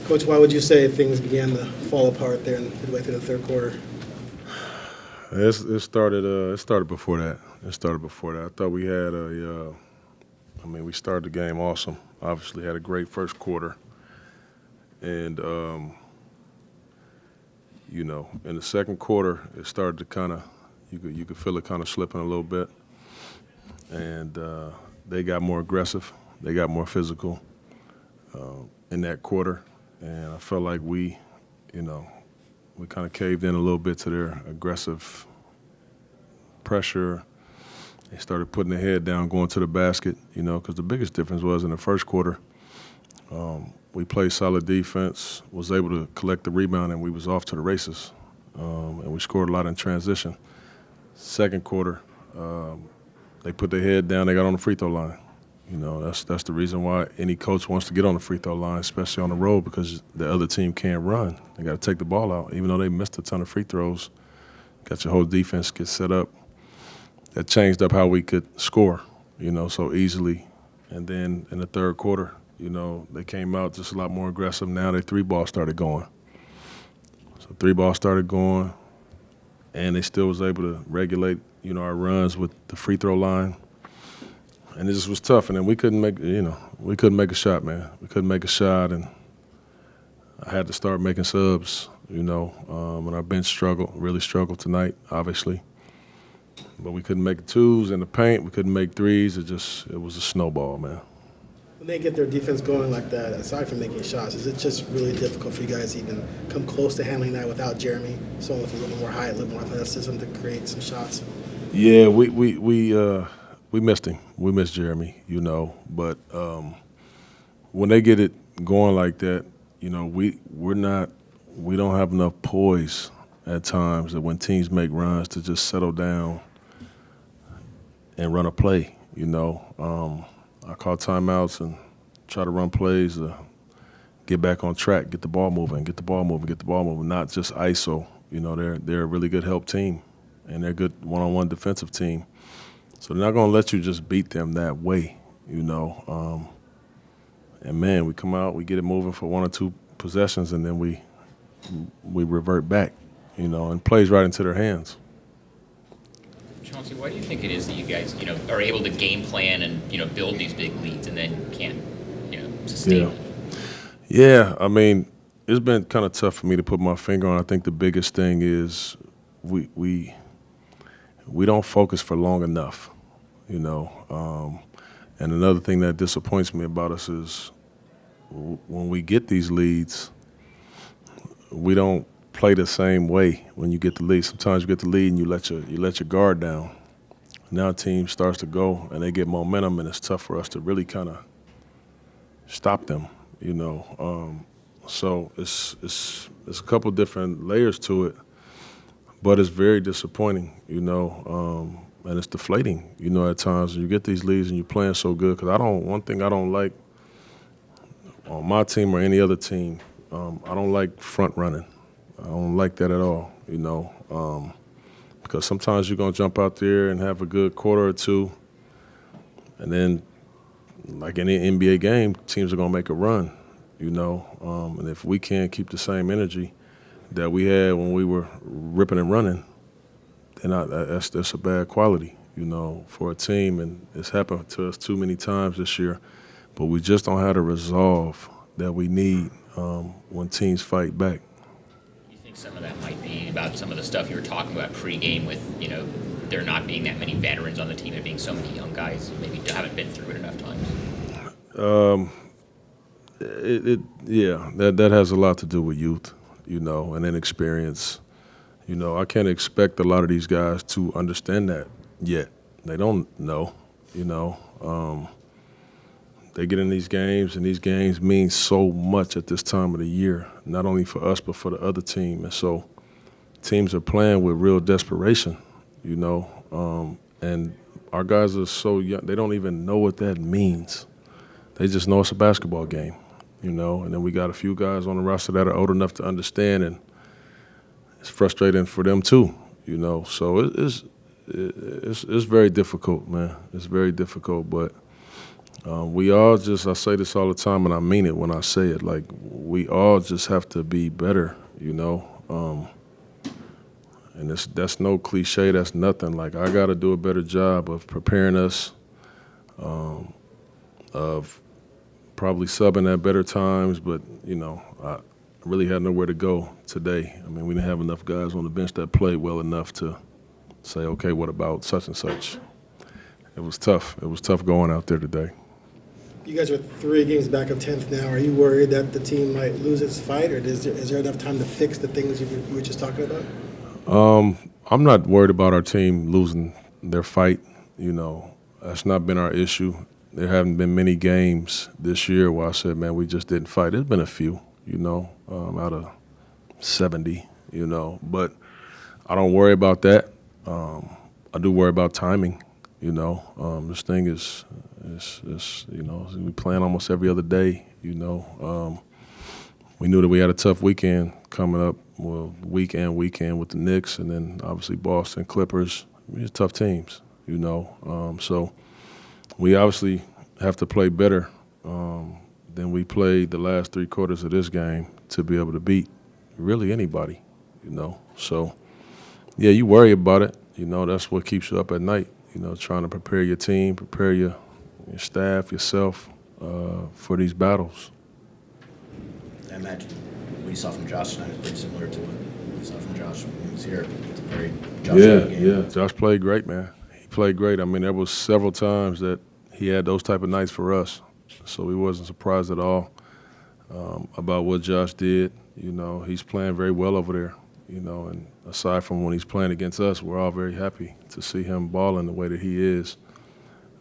Coach, why would you say things began to fall apart there midway through the third quarter? It started. It started before that. It started before that. I thought we had a. We started the game awesome. Obviously, had a great first quarter, and in the second quarter, it started to kind of. You could feel it kind of slipping a little bit, and they got more aggressive. They got more physical in that quarter, and I felt like we kind of caved in a little bit to their aggressive pressure. They started putting their head down, going to the basket, because the biggest difference was in the first quarter, we played solid defense, was able to collect the rebound, and we was off to the races. And we scored a lot in transition. Second quarter, they put their head down, they got on the free throw line. That's the reason why any coach wants to get on the free throw line, especially on the road, because the other team can't run. They got to take the ball out. Even though they missed a ton of free throws, got your whole defense get set up. That changed up how we could score, so easily. And then in the third quarter, they came out just a lot more aggressive. Now their three ball started going. So three ball started going, and they still was able to regulate, our runs with the free throw line. And it just was tough, and then we couldn't make a shot, man. We couldn't make a shot, and I had to start making subs, and our bench really struggled tonight, obviously. But we couldn't make twos in the paint. We couldn't make threes. It was a snowball, man. When they get their defense going like that, aside from making shots, is it just really difficult for you guys to even come close to handling that without Jeremy, someone with a little more height, a little more athleticism to create some shots? Yeah, we missed him. We missed Jeremy, But when they get it going like that, we don't have enough poise at times that when teams make runs to just settle down and run a play. I call timeouts and try to run plays to get back on track, get the ball moving, not just ISO. They're a really good help team, and they're a good one-on-one defensive team. So they're not going to let you just beat them that way, And, man, we come out, we get it moving for one or two possessions, and then we revert back, and plays right into their hands. Chauncey, why do you think it is that you guys, are able to game plan and, build these big leads and then can't, sustain them? Yeah, it's been kind of tough for me to put my finger on. I think the biggest thing is we don't focus for long enough, And another thing that disappoints me about us is when we get these leads, we don't play the same way when you get the lead. Sometimes you get the lead and you let your guard down. Now team starts to go and they get momentum, and it's tough for us to really kind of stop them, So it's a couple different layers to it, but it's very disappointing, and it's deflating, at times. You get these leads and you're playing so good. Because one thing I don't like on my team or any other team, I don't like front running. I don't like that at all, because sometimes you're going to jump out there and have a good quarter or two, and then, like any NBA game, teams are going to make a run, and if we can't keep the same energy that we had when we were ripping and running, then that's a bad quality, for a team, and it's happened to us too many times this year, but we just don't have the resolve that we need when teams fight back. Some of that might be about some of the stuff you were talking about pregame with, there not being that many veterans on the team, there being so many young guys who maybe haven't been through it enough times. That has a lot to do with youth, and inexperience. I can't expect a lot of these guys to understand that yet. They don't know, They get in these games, and these games mean so much at this time of the year, not only for us but for the other team. And so teams are playing with real desperation, and our guys are so young, they don't even know what that means. They just know it's a basketball game, and then we got a few guys on the roster that are old enough to understand, and it's frustrating for them too, So it's very difficult, man. It's very difficult, but We all just, I say this all the time, and I mean it when I say it, like, we all just have to be better, you know? And that's no cliche, that's nothing. Like, I got to do a better job of preparing us, of probably subbing at better times, but, you know, I really had nowhere to go today. I mean, we didn't have enough guys on the bench that played well enough to say, okay, what about such and such? It was tough. It was tough going out there today. You guys are 3 games back of 10th now. Are you worried that the team might lose its fight, or is there enough time to fix the things you were just talking about? I'm not worried about our team losing their fight. You know, that's not been our issue. There haven't been many games this year where I said, man, we just didn't fight. There's been a few, you know, out of 70, you know. But I don't worry about that. I do worry about timing, you know. This thing is, you know, we playing almost every other day, you know. We knew that we had a tough weekend coming up, well, weekend with the Knicks, and then obviously Boston, Clippers. These are tough teams, you know. So we obviously have to play better than we played the last 3 quarters of this game to be able to beat really anybody, you know. So, yeah, you worry about it. You know, that's what keeps you up at night, you know, trying to prepare your team, prepare your staff, yourself for these battles. I imagine what you saw from Josh tonight is pretty similar to what you saw from Josh when he was here. It's a very Josh game. Yeah. Josh played great, man. He played great. I mean, there was several times that he had those type of nights for us, so we wasn't surprised at all about what Josh did. You know, he's playing very well over there. You know, and aside from when he's playing against us, we're all very happy to see him balling the way that he is.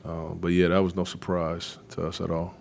But yeah, that was no surprise to us at all.